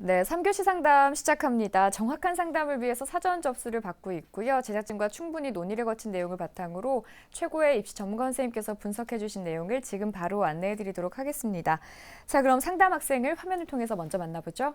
네, 3교시 상담 시작합니다. 정확한 상담을 위해서 사전 접수를 받고 있고요. 제작진과 충분히 논의를 거친 내용을 바탕으로 최고의 입시 전문가 선생님께서 분석해 주신 내용을 지금 바로 안내해 드리도록 하겠습니다. 자, 그럼 상담 학생을 화면을 통해서 먼저 만나보죠.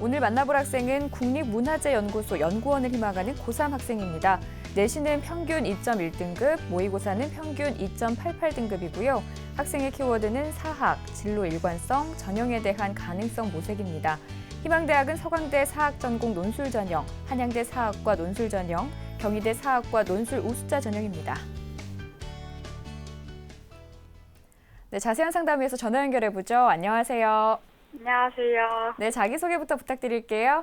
오늘 만나볼 학생은 국립문화재연구소 연구원을 희망하는 고3 학생입니다. 내신은 평균 2.1등급, 모의고사는 평균 2.88등급이고요. 학생의 키워드는 사학, 진로 일관성, 전형에 대한 가능성 모색입니다. 희망대학은 서강대 사학전공 논술 전형, 한양대 사학과 논술 전형, 경희대 사학과 논술 우수자 전형입니다. 네, 자세한 상담 위해서 전화 연결해보죠. 안녕하세요. 안녕하세요. 네, 자기소개부터 부탁드릴게요.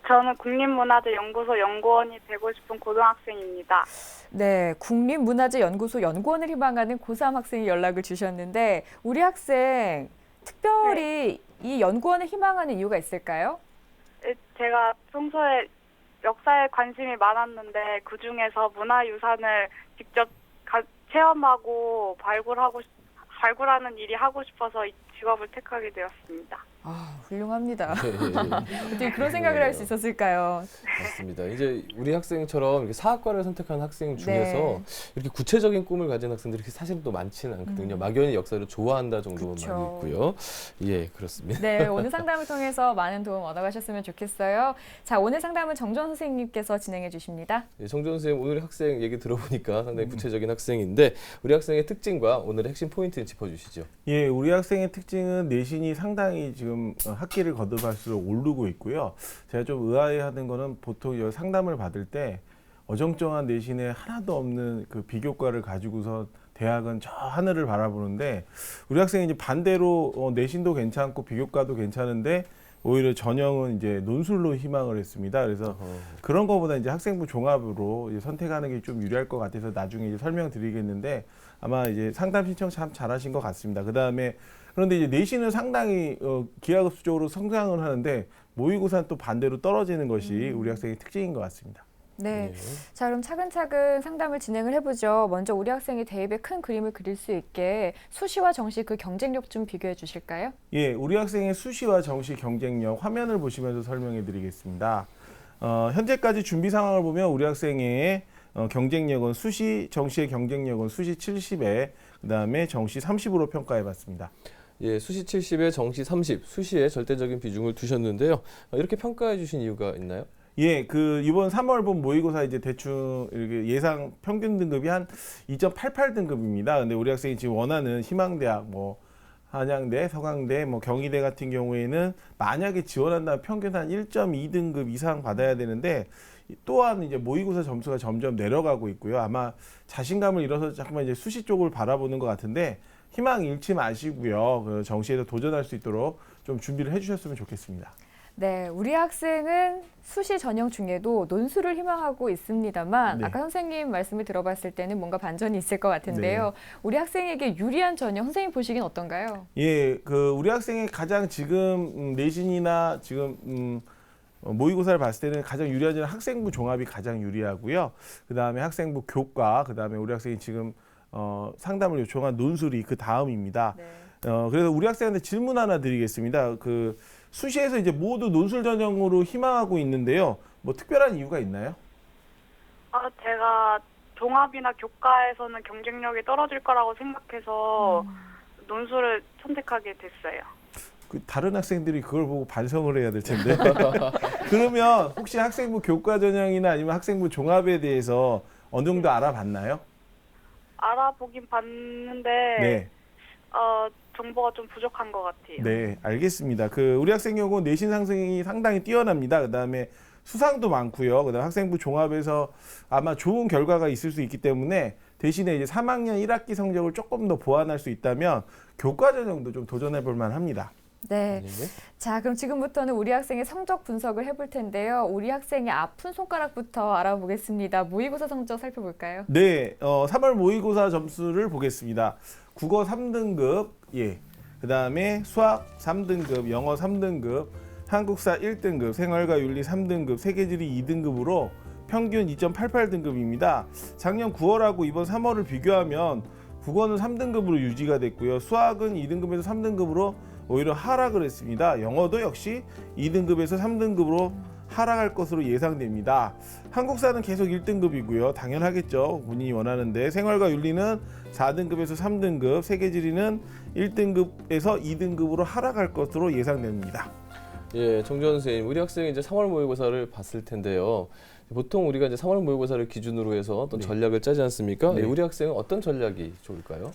저는 국립문화재연구소 연구원이 되고 싶은 고등학생입니다. 네, 국립문화재연구소 연구원을 희망하는 고3 학생이 연락을 주셨는데 우리 학생 특별히 이 연구원을 희망하는 이유가 있을까요? 제가 평소에 역사에 관심이 많았는데 그중에서 문화유산을 직접 체험하고 발굴하는 일이 하고 싶어서 이 직업을 택하게 되었습니다. 아, 훌륭합니다. 네. 어떻게 그런 생각을 할 수 있었을까요? 맞습니다. 이제 우리 학생처럼 이렇게 사학과를 선택한 학생 중에서 네. 이렇게 구체적인 꿈을 가진 학생들이 사실은 또 많지는 않거든요. 막연히 역사를 좋아한다 정도만 그쵸. 많이 있고요. 예, 그렇습니다. 네, 오늘 상담을 통해서 많은 도움 얻어가셨으면 좋겠어요. 자, 오늘 상담은 정전 선생님께서 진행해 주십니다. 예, 정전 선생님 오늘 학생 얘기 들어보니까 상당히 구체적인 학생인데 우리 학생의 특징과 오늘의 핵심 포인트를 짚어주시죠. 예, 우리 학생의 특징은 내신이 상당히 지금 학기를 거듭할수록 오르고 있고요. 제가 좀 의아해하는 거는 보통 이 상담을 받을 때 어정쩡한 내신에 하나도 없는 그 비교과를 가지고서 대학은 저 하늘을 바라보는데 우리 학생이 이제 반대로 내신도 괜찮고 비교과도 괜찮은데 오히려 전형은 이제 논술로 희망을 했습니다. 그래서 그런 거보다 이제 학생부 종합으로 이제 선택하는 게 좀 유리할 것 같아서 나중에 이제 설명드리겠는데 아마 이제 상담 신청 참 잘하신 것 같습니다. 그다음에 그런데 이제 내신은 상당히 기하급수적으로 성장을 하는데 모의고사는 또 반대로 떨어지는 것이 우리 학생의 특징인 것 같습니다. 네. 네. 자, 그럼 차근차근 상담을 진행을 해보죠. 먼저 우리 학생이 대입에 큰 그림을 그릴 수 있게 수시와 정시 그 경쟁력 좀 비교해 주실까요? 예, 우리 학생의 수시와 정시 경쟁력 화면을 보시면서 설명해 드리겠습니다. 현재까지 준비 상황을 보면 우리 학생의 경쟁력은 수시, 정시의 경쟁력은 수시 70에 그다음에 정시 30으로 평가해 봤습니다. 예, 수시 70에 정시 30, 수시에 절대적인 비중을 두셨는데요. 이렇게 평가해 주신 이유가 있나요? 예, 그 이번 3월 본 모의고사 이제 대충 이렇게 예상 평균 등급이 한 2.88 등급입니다. 근데 우리 학생이 지금 원하는 희망대학 뭐 한양대, 서강대, 뭐 경희대 같은 경우에는 만약에 지원한다면 평균 한 1.2 등급 이상 받아야 되는데 또한 이제 모의고사 점수가 점점 내려가고 있고요. 아마 자신감을 잃어서 자꾸만 이제 수시 쪽을 바라보는 것 같은데 희망 잃지 마시고요. 그 정시에서 도전할 수 있도록 좀 준비를 해주셨으면 좋겠습니다. 네, 우리 학생은 수시 전형 중에도 논술을 희망하고 있습니다만 네. 아까 선생님 말씀을 들어봤을 때는 뭔가 반전이 있을 것 같은데요. 네. 우리 학생에게 유리한 전형 선생님 보시기엔 어떤가요? 예, 그 우리 학생의 가장 지금 내신이나 지금 모의고사를 봤을 때는 가장 유리한 점은 학생부 종합이 가장 유리하고요. 그 다음에 학생부 교과, 그 다음에 우리 학생이 지금 상담을 요청한 논술이 그 다음입니다. 네. 그래서 우리 학생한테 질문 하나 드리겠습니다. 그 수시에서 이제 모두 논술 전형으로 희망하고 있는데요. 뭐 특별한 이유가 있나요? 제가 종합이나 교과에서는 경쟁력이 떨어질 거라고 생각해서 논술을 선택하게 됐어요. 그 다른 학생들이 그걸 보고 반성을 해야 될 텐데. 그러면 혹시 학생부 교과 전형이나 아니면 학생부 종합에 대해서 어느 정도 알아봤나요? 알아보긴 봤는데 네. 정보가 좀 부족한 것 같아요. 네, 알겠습니다. 그 우리 학생 경우 내신 상승이 상당히 뛰어납니다. 그다음에 수상도 많고요. 그다음 학생부 종합에서 아마 좋은 결과가 있을 수 있기 때문에 대신에 이제 3학년 1학기 성적을 조금 더 보완할 수 있다면 교과 전형도 좀 도전해 볼 만합니다. 네. 네. 자, 그럼 지금부터는 우리 학생의 성적 분석을 해볼 텐데요. 우리 학생의 아픈 손가락부터 알아보겠습니다. 모의고사 성적 살펴볼까요? 네, 3월 모의고사 점수를 보겠습니다. 국어 3등급, 예. 그다음에 수학 3등급, 영어 3등급, 한국사 1등급, 생활과 윤리 3등급, 세계지리 2등급으로 평균 2.88등급입니다. 작년 9월하고 이번 3월을 비교하면 국어는 3등급으로 유지가 됐고요. 수학은 2등급에서 3등급으로 오히려 하락을 했습니다. 영어도 역시 2등급에서 3등급으로 하락할 것으로 예상됩니다. 한국사는 계속 1등급이고요. 당연하겠죠. 본인이 원하는데 생활과 윤리는 4등급에서 3등급, 세계지리는 1등급에서 2등급으로 하락할 것으로 예상됩니다. 예, 정주원 선생님, 우리 학생이 이제 3월 모의고사를 봤을 텐데요. 보통 우리가 이제 3월 모의고사를 기준으로 해서 어떤 네. 전략을 짜지 않습니까? 네. 예, 우리 학생은 어떤 전략이 좋을까요?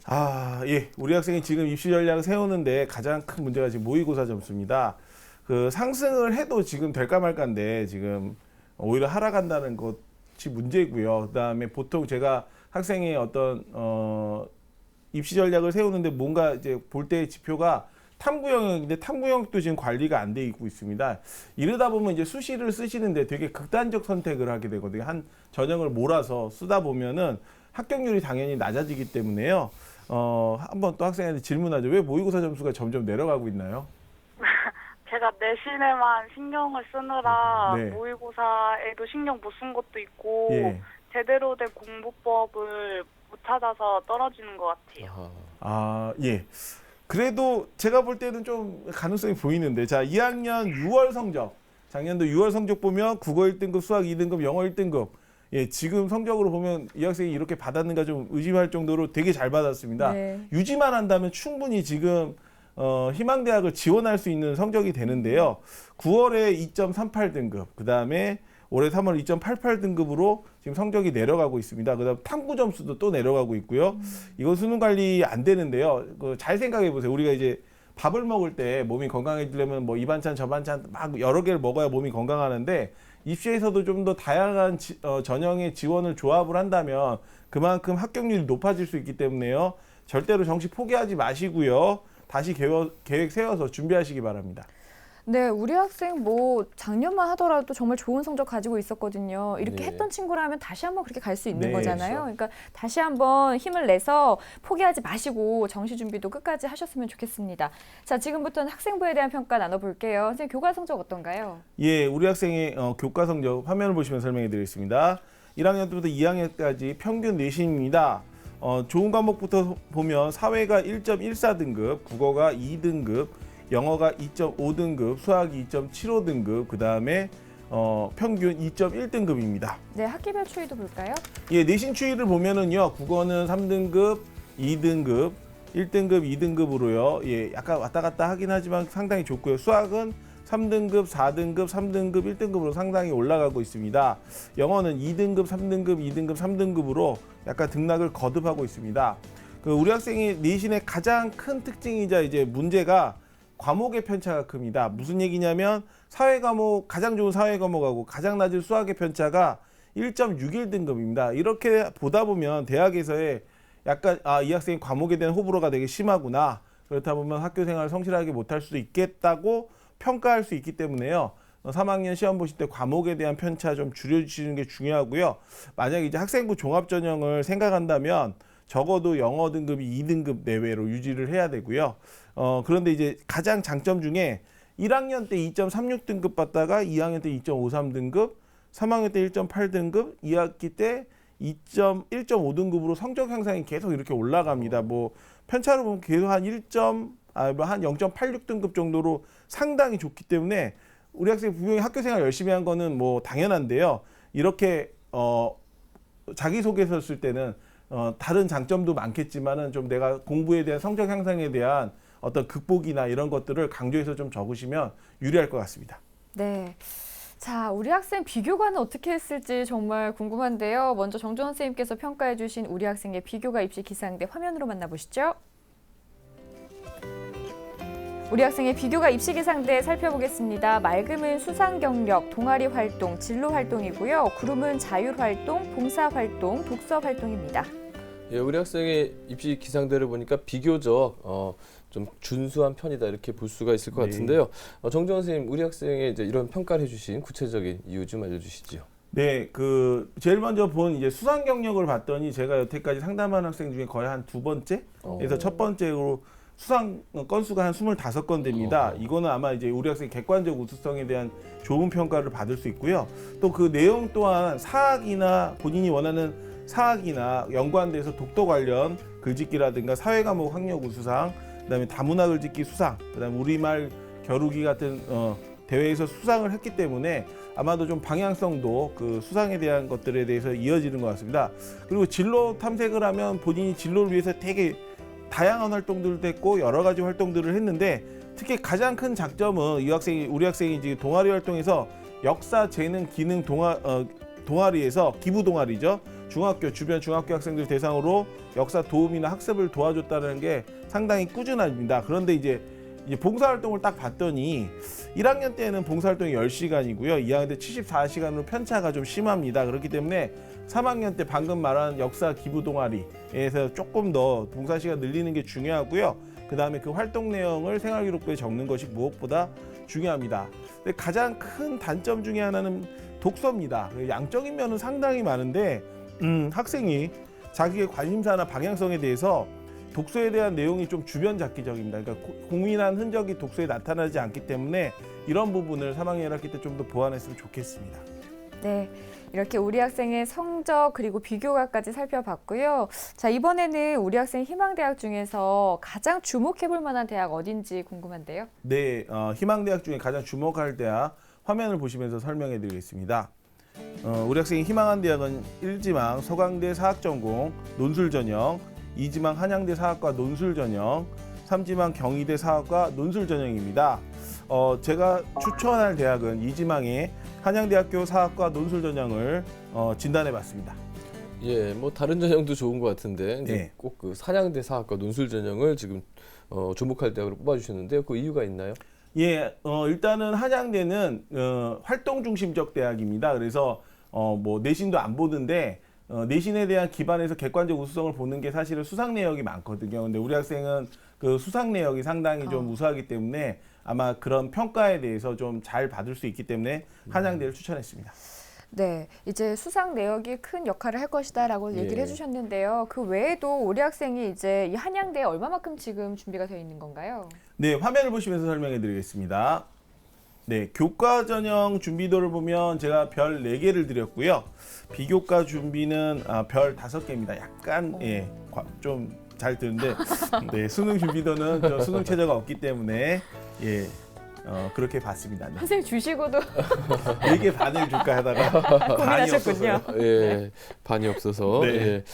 예. 우리 학생이 지금 입시 전략을 세우는데 가장 큰 문제가 지금 모의고사 점수입니다. 그 상승을 해도 지금 될까 말까인데 지금 오히려 하락한다는 것이 문제고요. 그다음에 보통 제가 학생의 어떤 입시 전략을 세우는데 뭔가 이제 볼 때의 지표가 탐구 영역인데 탐구 영역도 지금 관리가 안 돼 있고 있습니다. 이러다 보면 이제 수시를 쓰시는데 되게 극단적 선택을 하게 되거든요. 한 전형을 몰아서 쓰다 보면은 합격률이 당연히 낮아지기 때문에요. 한번 또 학생한테 질문하죠. 왜 모의고사 점수가 점점 내려가고 있나요? 제가 내신에만 신경을 쓰느라 네. 모의고사에도 신경 못 쓴 것도 있고 예. 제대로 된 공부법을 못 찾아서 떨어지는 것 같아요. 예. 그래도 제가 볼 때는 좀 가능성이 보이는데, 자, 2학년 6월 성적, 작년도 6월 성적 보면 국어 1등급, 수학 2등급, 영어 1등급. 예, 지금 성적으로 보면 이 학생이 이렇게 받았는가 좀 의심할 정도로 되게 잘 받았습니다. 네. 유지만 한다면 충분히 지금 희망대학을 지원할 수 있는 성적이 되는데요. 9월에 2.38등급, 그 다음에 올해 3월 2.88등급으로 지금 성적이 내려가고 있습니다. 그다음 탐구 점수도 또 내려가고 있고요. 이건 수능 관리 안 되는데요. 잘 생각해 보세요. 우리가 이제 밥을 먹을 때 몸이 건강해지려면 뭐 이 반찬 저 반찬 막 여러 개를 먹어야 몸이 건강하는데, 입시에서도 좀 더 다양한 전형의 지원을 조합을 한다면 그만큼 합격률이 높아질 수 있기 때문에요. 절대로 정시 포기하지 마시고요. 다시 계획 세워서 준비하시기 바랍니다. 네, 우리 학생 뭐 작년만 하더라도 정말 좋은 성적 가지고 있었거든요. 이렇게 네. 했던 친구라면 다시 한번 그렇게 갈 수 있는 네, 거잖아요. 그렇죠. 그러니까 다시 한번 힘을 내서 포기하지 마시고 정시 준비도 끝까지 하셨으면 좋겠습니다. 자, 지금부터는 학생부에 대한 평가 나눠볼게요. 선생님, 교과 성적 어떤가요? 예, 우리 학생의 교과 성적 화면을 보시면 설명해 드리겠습니다. 1학년 때부터 2학년까지 평균 내신입니다. 좋은 과목부터 보면 사회가 1.14등급, 국어가 2등급, 영어가 2.5등급, 수학이 2.75등급, 그 다음에 평균 2.1등급입니다. 네, 학기별 추이도 볼까요? 예, 내신 추이를 보면은요, 국어는 3등급, 2등급, 1등급, 2등급으로요. 예, 약간 왔다 갔다 하긴 하지만 상당히 좋고요. 수학은 3등급, 4등급, 3등급, 1등급으로 상당히 올라가고 있습니다. 영어는 2등급, 3등급, 2등급, 3등급으로 약간 등락을 거듭하고 있습니다. 우리 학생이 내신의 가장 큰 특징이자 이제 문제가 과목의 편차가 큽니다. 무슨 얘기냐면 사회 과목, 가장 좋은 사회 과목하고 가장 낮은 수학의 편차가 1.61등급입니다. 이렇게 보다 보면 대학에서의 약간 이 학생이 과목에 대한 호불호가 되게 심하구나. 그렇다 보면 학교 생활을 성실하게 못할 수도 있겠다고 평가할 수 있기 때문에요. 3학년 시험 보실 때 과목에 대한 편차 좀 줄여주시는 게 중요하고요. 만약에 이제 학생부 종합전형을 생각한다면 적어도 영어 등급이 2등급 내외로 유지를 해야 되고요. 그런데 이제 가장 장점 중에 1학년 때 2.36등급 받다가 2학년 때 2.53등급, 3학년 때 1.8등급, 2학기 때 1.5등급으로 성적 향상이 계속 이렇게 올라갑니다. 뭐 편차로 보면 계속 한 0.86등급 정도로 상당히 좋기 때문에 우리 학생이 분명히 학교 생활 열심히 한 거는 뭐 당연한데요. 이렇게 자기소개서 쓸 때는 다른 장점도 많겠지만은 좀 내가 공부에 대한 성적 향상에 대한 어떤 극복이나 이런 것들을 강조해서 좀 적으시면 유리할 것 같습니다. 네. 자, 우리 학생 비교과는 어떻게 했을지 정말 궁금한데요. 먼저 정주원 선생님께서 평가해 주신 우리 학생의 비교과 입시 기상대 화면으로 만나보시죠. 우리 학생의 비교과 입시 기상대 살펴보겠습니다. 맑음은 수상 경력, 동아리 활동, 진로 활동이고요. 구름은 자율 활동, 봉사 활동, 독서 활동입니다. 예, 우리 학생의 입시 기상대를 보니까 비교적 좀 준수한 편이다 이렇게 볼 수가 있을 것 네. 같은데요. 정주원 선생님, 우리 학생의 이제 이런 평가를 해주신 구체적인 이유 좀 알려주시죠. 네, 제일 먼저 본 이제 수상 경력을 봤더니 제가 여태까지 상담한 학생 중에 거의 한 두 번째에서 첫 번째로 수상 건수가 한 25건 됩니다. 이거는 아마 이제 우리 학생 객관적 우수성에 대한 좋은 평가를 받을 수 있고요. 또 그 내용 또한 사학이나 본인이 원하는 사학이나 연관돼서 독도 관련 글짓기라든가 사회 과목 학력 우수상, 그다음에 다문화 글짓기 수상, 그다음에 우리말 겨루기 같은 대회에서 수상을 했기 때문에 아마도 좀 방향성도 그 수상에 대한 것들에 대해서 이어지는 것 같습니다. 그리고 진로 탐색을 하면 본인이 진로를 위해서 되게 다양한 활동들도 했고 여러 가지 활동들을 했는데 특히 가장 큰 장점은 우리 학생이 지금 동아리 활동에서 역사, 재능, 기능 동아리에서 기부 동아리죠. 주변 중학교 학생들 대상으로 역사 도움이나 학습을 도와줬다는 게 상당히 꾸준합니다. 그런데 이제 봉사활동을 딱 봤더니 1학년 때는 봉사활동이 10시간이고요. 2학년 때 74시간으로 편차가 좀 심합니다. 그렇기 때문에 3학년 때 방금 말한 역사 기부 동아리에서 조금 더 봉사시간 늘리는 게 중요하고요. 그 다음에 그 활동 내용을 생활기록부에 적는 것이 무엇보다 중요합니다. 근데 가장 큰 단점 중에 하나는 독서입니다. 양적인 면은 상당히 많은데 학생이 자기의 관심사나 방향성에 대해서 독서에 대한 내용이 좀 주변잡기적입니다. 그러니까 공인한 흔적이 독서에 나타나지 않기 때문에 이런 부분을 3학년 1학기 때 좀 더 보완했으면 좋겠습니다. 네, 이렇게 우리 학생의 성적 그리고 비교과까지 살펴봤고요. 자, 이번에는 우리 학생 희망대학 중에서 가장 주목해볼 만한 대학 어딘지 궁금한데요. 네, 희망대학 중에 가장 주목할 대학 화면을 보시면서 설명해 드리겠습니다. 우리 학생이 희망한 대학은 1지망 서강대 사학전공 논술전형, 2지망 한양대 사학과 논술전형, 3지망 경희대 사학과 논술전형입니다. 제가 추천할 대학은 2지망의 한양대학교 사학과 논술전형을 진단해봤습니다. 예, 뭐 다른 전형도 좋은 것 같은데 이제 네. 꼭 그 한양대 사학과 논술 전형을 지금 주목할 대학으로 뽑아주셨는데요. 그 이유가 있나요? 예, 일단은 한양대는 활동 중심적 대학입니다. 그래서 뭐 내신도 안 보는데 내신에 대한 기반에서 객관적 우수성을 보는 게 사실은 수상 내역이 많거든요. 근데 우리 학생은 그 수상 내역이 상당히 좀 우수하기 때문에 아마 그런 평가에 대해서 좀 잘 받을 수 있기 때문에 한양대를 추천했습니다. 네, 이제 수상 내역이 큰 역할을 할 것이다라고 얘기를 해주셨는데요. 그 외에도 우리 학생이 이제 이 한양대에 얼마만큼 지금 준비가 되어 있는 건가요? 네, 화면을 보시면서 설명해 드리겠습니다. 네, 교과 전형 준비도를 보면 제가 별 4개를 드렸고요. 비교과 준비는 별 5개입니다. 약간 좀 잘 드는데 네, 수능 준비도는 저 수능 최저가 없기 때문에 그렇게 봤습니다. 네. 선생님 주시고도 4개 반을 줄까 하다가 반이 고민하셨군요. 없어서요. 예, 반이 없어서. 네. 예.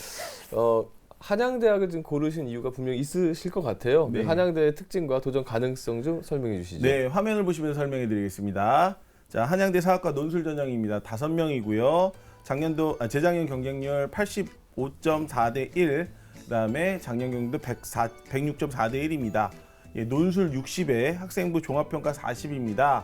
한양대학을 지금 고르신 이유가 분명히 있으실 것 같아요. 네. 한양대의 특징과 도전 가능성 좀 설명해 주시죠. 네, 화면을 보시면서 설명해 드리겠습니다. 자, 한양대 사학과 논술 전형입니다. 5명이고요. 재작년 경쟁률 85.4대 1, 그다음에 작년 경쟁도 106.4대 1입니다. 예, 논술 60에 학생부 종합평가 40입니다.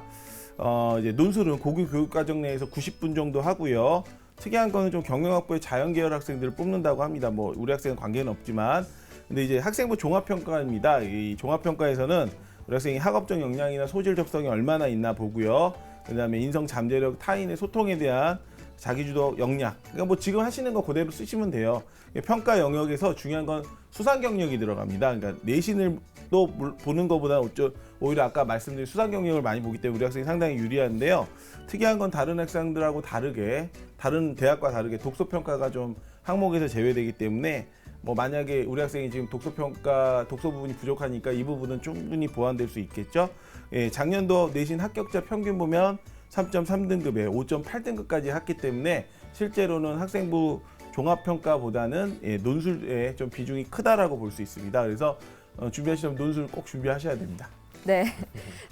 이제 논술은 고교 교육과정 내에서 90분 정도 하고요. 특이한 거는 좀 경영학부의 자연계열 학생들을 뽑는다고 합니다. 뭐 우리 학생은 관계는 없지만, 근데 이제 학생부 종합평가입니다. 이 종합평가에서는 우리 학생이 학업적 역량이나 소질 적성이 얼마나 있나 보고요. 그다음에 인성 잠재력, 타인의 소통에 대한 자기주도 역량. 그러니까 뭐 지금 하시는 거 그대로 쓰시면 돼요. 평가 영역에서 중요한 건 수상 경력이 들어갑니다. 그러니까 내신을 또 보는 것보다 오히려 아까 말씀드린 수상 경력을 많이 보기 때문에 우리 학생이 상당히 유리한데요. 특이한 건 다른 학생들하고 다르게, 다른 대학과 다르게 독서 평가가 좀 항목에서 제외되기 때문에 뭐 만약에 우리 학생이 지금 독서 부분이 부족하니까 이 부분은 충분히 보완될 수 있겠죠. 예, 작년도 내신 합격자 평균 보면 3.3등급에 5.8등급까지 했기 때문에 실제로는 학생부 종합평가보다는 논술에 좀 비중이 크다라고 볼 수 있습니다. 그래서 준비하시면 논술 꼭 준비하셔야 됩니다. 네.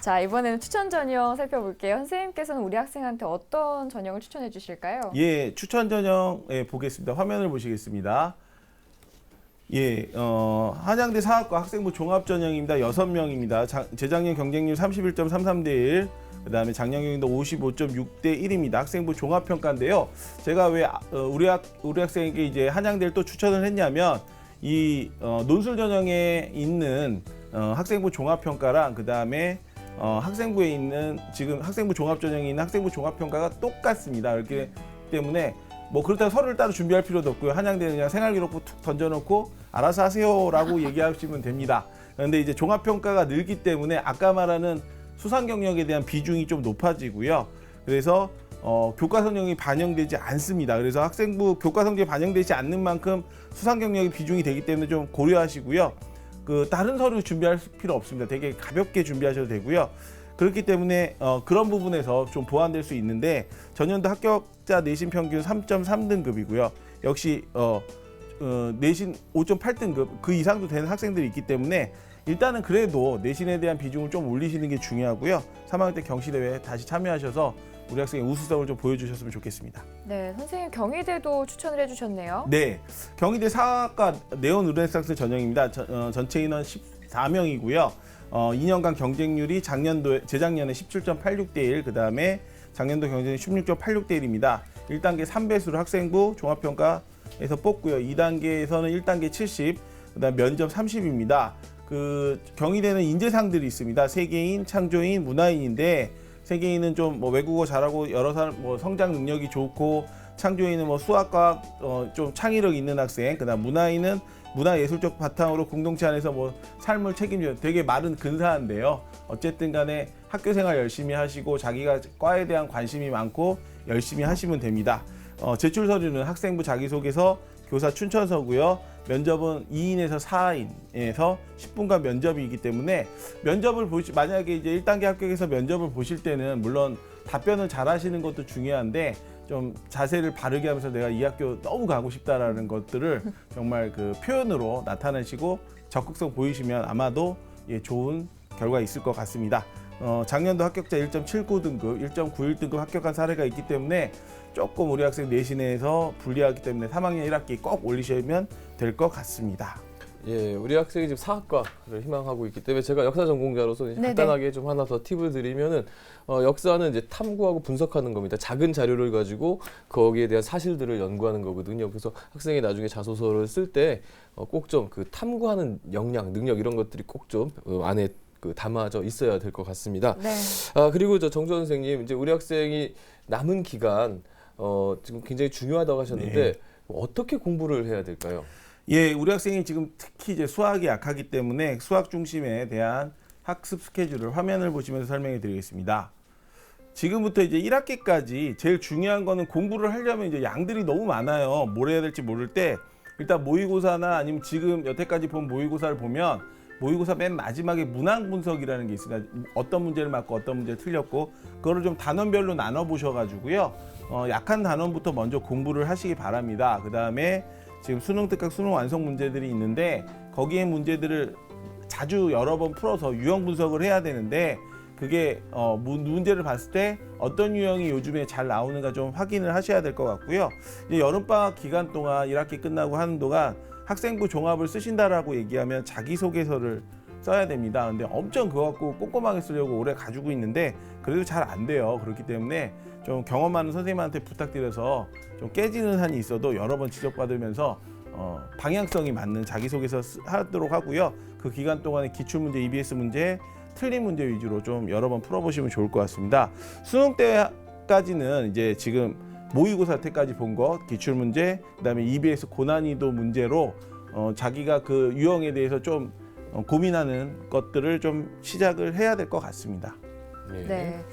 자, 이번에는 추천 전형 살펴볼게요. 선생님께서는 우리 학생한테 어떤 전형을 추천해 주실까요? 예, 추천 전형 보겠습니다. 화면을 보시겠습니다. 예, 한양대 사학과 학생부 종합 전형입니다. 6명입니다. 재작년 경쟁률 31.33대 1, 그 다음에 작년 경쟁도 55.6대 1입니다. 학생부 종합평가인데요. 제가 왜 우리 학생에게 이제 한양대를 또 추천을 했냐면 이 논술 전형에 있는 학생부 종합평가랑 그 다음에 학생부에 있는 지금 학생부 종합 전형에 있는 학생부 종합평가가 똑같습니다. 그렇기 때문에 뭐 그렇다고 서류를 따로 준비할 필요도 없고요. 한양대는 그냥 생활기록부 툭 던져놓고 알아서 하세요라고 얘기하시면 됩니다. 그런데 이제 종합평가가 늘기 때문에 아까 말하는 수상 경력에 대한 비중이 좀 높아지고요. 그래서 교과 성적이 반영되지 않습니다. 그래서 학생부 교과 성적이 반영되지 않는 만큼 수상 경력의 비중이 되기 때문에 좀 고려하시고요. 그 다른 서류 준비할 필요 없습니다. 되게 가볍게 준비하셔도 되고요. 그렇기 때문에 그런 부분에서 좀 보완될 수 있는데 전년도 합격자 내신 평균 3.3등급이고요. 역시 내신 5.8등급 그 이상도 되는 학생들이 있기 때문에 일단은 그래도 내신에 대한 비중을 좀 올리시는 게 중요하고요. 3학년 때 경시대회에 다시 참여하셔서 우리 학생의 우수성을 좀 보여주셨으면 좋겠습니다. 네, 선생님 경희대도 추천을 해주셨네요. 네, 경희대 사학과 네온 르네상스 전형입니다. 전체 인원 14명이고요. 2년간 경쟁률이 재작년에 17.86대 1, 그 다음에 작년도 경쟁률이 16.86대 1입니다. 1단계 3배수로 학생부 종합평가에서 뽑고요. 2단계에서는 1단계 70, 그 다음 면접 30입니다. 그 경희대는 인재상들이 있습니다. 세계인, 창조인, 문화인인데 세계인은 좀 뭐 외국어 잘하고 여러 사람 뭐 성장 능력이 좋고 창조인은 뭐 수학과 좀 창의력 있는 학생, 그다음 문화인은 문화예술적 바탕으로 공동체 안에서 뭐 삶을 책임져 되게 말은 근사한데요. 어쨌든 간에 학교 생활 열심히 하시고 자기가 과에 대한 관심이 많고 열심히 하시면 됩니다. 제출 서류는 학생부 자기소개서, 교사 춘천서고요. 면접은 2인에서 4인에서 10분간 면접이기 때문에 면접을 만약에 이제 1단계 합격해서 면접을 보실 때는 물론 답변을 잘 하시는 것도 중요한데 좀 자세를 바르게 하면서 내가 이 학교 너무 가고 싶다라는 것들을 정말 그 표현으로 나타내시고 적극성 보이시면 아마도 좋은 결과 있을 것 같습니다. 작년도 합격자 1.79등급, 1.91등급 합격한 사례가 있기 때문에 조금 우리 학생 내신에서 불리하기 때문에 3학년 1학기 꼭 올리시면 될 것 같습니다. 예, 우리 학생이 지금 사학과를 희망하고 있기 때문에 제가 역사 전공자로서 간단하게 좀 하나 더 팁을 드리면은 역사는 이제 탐구하고 분석하는 겁니다. 작은 자료를 가지고 거기에 대한 사실들을 연구하는 거거든요. 그래서 학생이 나중에 자소서를 쓸 때 꼭 좀 그 탐구하는 역량, 능력 이런 것들이 꼭 좀 안에 담아져 있어야 될 것 같습니다. 네. 그리고 정주원 선생님, 이제 우리 학생이 남은 기간 지금 굉장히 중요하다고 하셨는데 네. 어떻게 공부를 해야 될까요? 예, 우리 학생이 지금 특히 이제 수학이 약하기 때문에 수학 중심에 대한 학습 스케줄을 화면을 보시면서 설명해 드리겠습니다. 지금부터 이제 1학기까지 제일 중요한 거는 공부를 하려면 이제 양들이 너무 많아요. 뭘 해야 될지 모를 때 일단 모의고사나 아니면 지금 여태까지 본 모의고사를 보면 모의고사 맨 마지막에 문항 분석이라는 게 있습니다. 어떤 문제를 맞고 어떤 문제를 틀렸고 그거를 좀 단원별로 나눠 보셔가지고요. 약한 단원부터 먼저 공부를 하시기 바랍니다. 그 다음에 지금 수능 특강 수능 완성 문제들이 있는데 거기에 문제들을 자주 여러 번 풀어서 유형 분석을 해야 되는데 그게 문제를 봤을 때 어떤 유형이 요즘에 잘 나오는가 좀 확인을 하셔야 될 것 같고요. 이제 여름방학 기간 동안 1학기 끝나고 하는 동안 학생부 종합을 쓰신다라고 얘기하면 자기소개서를 써야 됩니다. 근데 엄청 그거 갖고 꼼꼼하게 쓰려고 오래 가지고 있는데 그래도 잘 안 돼요. 그렇기 때문에 좀 경험 많은 선생님한테 부탁드려서 좀 깨지는 한이 있어도 여러 번 지적받으면서 방향성이 맞는 자기소개서 하도록 하고요. 그 기간 동안에 기출문제, EBS 문제, 틀린 문제 위주로 좀 여러 번 풀어보시면 좋을 것 같습니다. 수능 때까지는 이제 지금 모의고사 때까지 본 것, 기출문제, 그다음에 EBS 고난이도 문제로 자기가 그 유형에 대해서 좀 고민하는 것들을 좀 시작을 해야 될 것 같습니다. 네.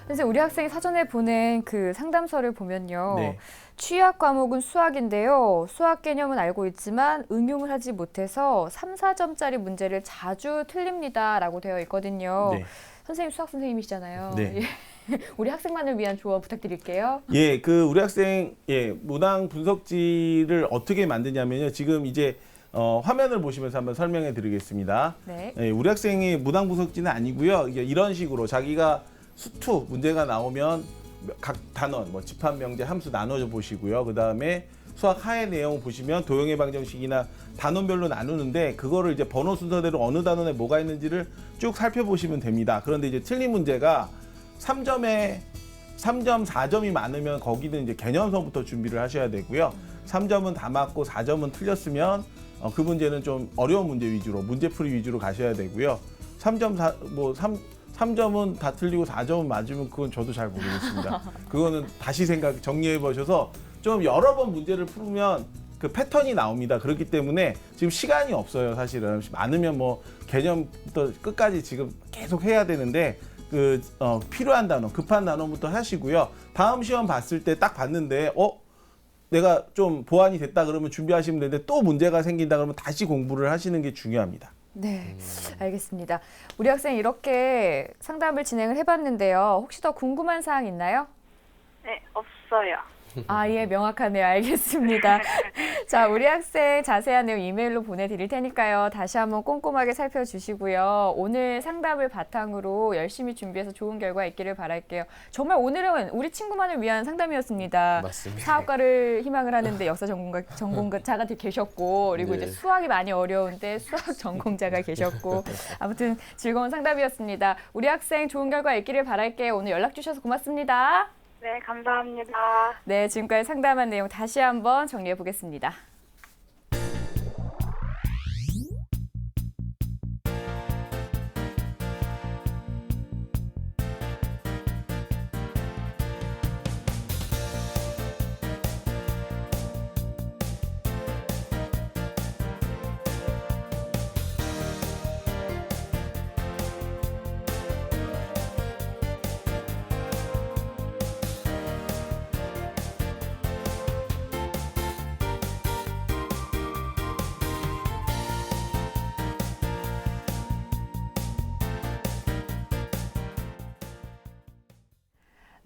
선생님, 우리 학생이 사전에 보낸 그 상담서를 보면요. 네. 취약 과목은 수학인데요. 수학 개념은 알고 있지만 응용을 하지 못해서 3, 4점짜리 문제를 자주 틀립니다라고 되어 있거든요. 네. 선생님 수학 선생님이시잖아요. 네. 우리 학생만을 위한 조언 부탁드릴게요. 예, 그 우리 학생 문항 분석지를 어떻게 만드냐면요. 지금 이제 화면을 보시면서 한번 설명해 드리겠습니다. 네. 예, 우리 학생이 문항 분석지는 아니고요. 이게 이런 식으로 자기가 수투 문제가 나오면 각 단원, 뭐 집합, 명제, 함수 나눠져 보시고요. 그 다음에 수학 하해 내용 보시면 도형의 방정식이나 단원별로 나누는데 그거를 이제 번호 순서대로 어느 단원에 뭐가 있는지를 쭉 살펴보시면 됩니다. 그런데 이제 틀린 문제가 3점, 4점이 많으면 거기는 이제 개념서부터 준비를 하셔야 되고요. 3점은 다 맞고 4점은 틀렸으면 그 문제는 좀 어려운 문제 위주로, 문제풀이 위주로 가셔야 되고요. 3점은 다 틀리고 4점은 맞으면 그건 저도 잘 모르겠습니다. 그거는 다시 정리해 보셔서 좀 여러 번 문제를 풀면 그 패턴이 나옵니다. 그렇기 때문에 지금 시간이 없어요. 사실은 많으면 뭐 개념부터 끝까지 지금 계속 해야 되는데 필요한 단원, 급한 단원부터 하시고요. 다음 시험 봤을 때 딱 봤는데 내가 좀 보완이 됐다 그러면 준비하시면 되는데 또 문제가 생긴다 그러면 다시 공부를 하시는 게 중요합니다. 네, 알겠습니다. 우리 학생 이렇게 상담을 진행을 해봤는데요. 혹시 더 궁금한 사항 있나요? 네, 없어요. 아, 예, 명확하네요. 알겠습니다. 자, 우리 학생 자세한 내용 이메일로 보내드릴 테니까요. 다시 한번 꼼꼼하게 살펴주시고요. 오늘 상담을 바탕으로 열심히 준비해서 좋은 결과 있기를 바랄게요. 정말 오늘은 우리 친구만을 위한 상담이었습니다. 맞습니다. 사업가를 희망을 하는데 역사 전공자가 계셨고, 그리고 네. 이제 수학이 많이 어려운데 수학 전공자가 계셨고, 아무튼 즐거운 상담이었습니다. 우리 학생 좋은 결과 있기를 바랄게요. 오늘 연락 주셔서 고맙습니다. 네, 감사합니다. 네, 지금까지 상담한 내용 다시 한번 정리해 보겠습니다.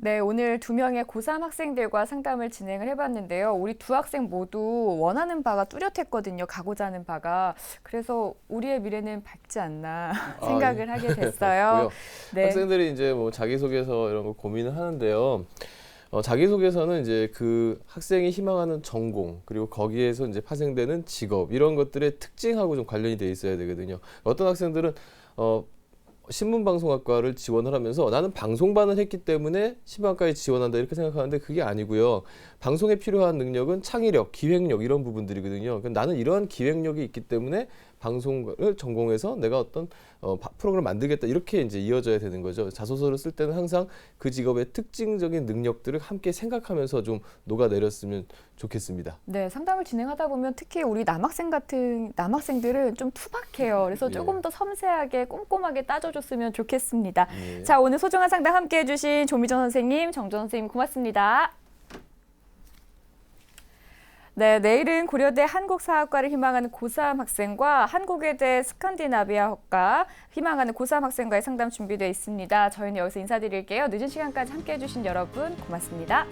네, 오늘 2명의 고3 학생들과 상담을 진행을 해봤는데요. 우리 두 학생 모두 원하는 바가 뚜렷했거든요. 가고자 하는 바가. 그래서 우리의 미래는 밝지 않나 생각을 예. 하게 됐어요. 네. 학생들이 이제 뭐 자기소개서 이런 거 고민을 하는데요. 자기소개서는 이제 그 학생이 희망하는 전공, 그리고 거기에서 이제 파생되는 직업, 이런 것들의 특징하고 좀 관련이 돼 있어야 되거든요. 어떤 학생들은 신문방송학과를 지원을 하면서 나는 방송반을 했기 때문에 신방과에 지원한다 이렇게 생각하는데 그게 아니고요. 방송에 필요한 능력은 창의력, 기획력 이런 부분들이거든요. 나는 이러한 기획력이 있기 때문에 방송을 전공해서 내가 어떤 프로그램을 만들겠다 이렇게 이제 이어져야 되는 거죠. 자소서를 쓸 때는 항상 그 직업의 특징적인 능력들을 함께 생각하면서 좀 녹아내렸으면 좋겠습니다. 네, 상담을 진행하다 보면 특히 우리 남학생들은 좀 투박해요. 그래서 조금 더 섬세하게 꼼꼼하게 따져줬으면 좋겠습니다. 네. 자, 오늘 소중한 상담 함께해 주신 조미정 선생님, 정전 선생님 고맙습니다. 네, 내일은 고려대 한국사학과를 희망하는 고3 학생과 한국외대 스칸디나비아학과 희망하는 고3 학생과의 상담 준비되어 있습니다. 저희는 여기서 인사드릴게요. 늦은 시간까지 함께해 주신 여러분 고맙습니다.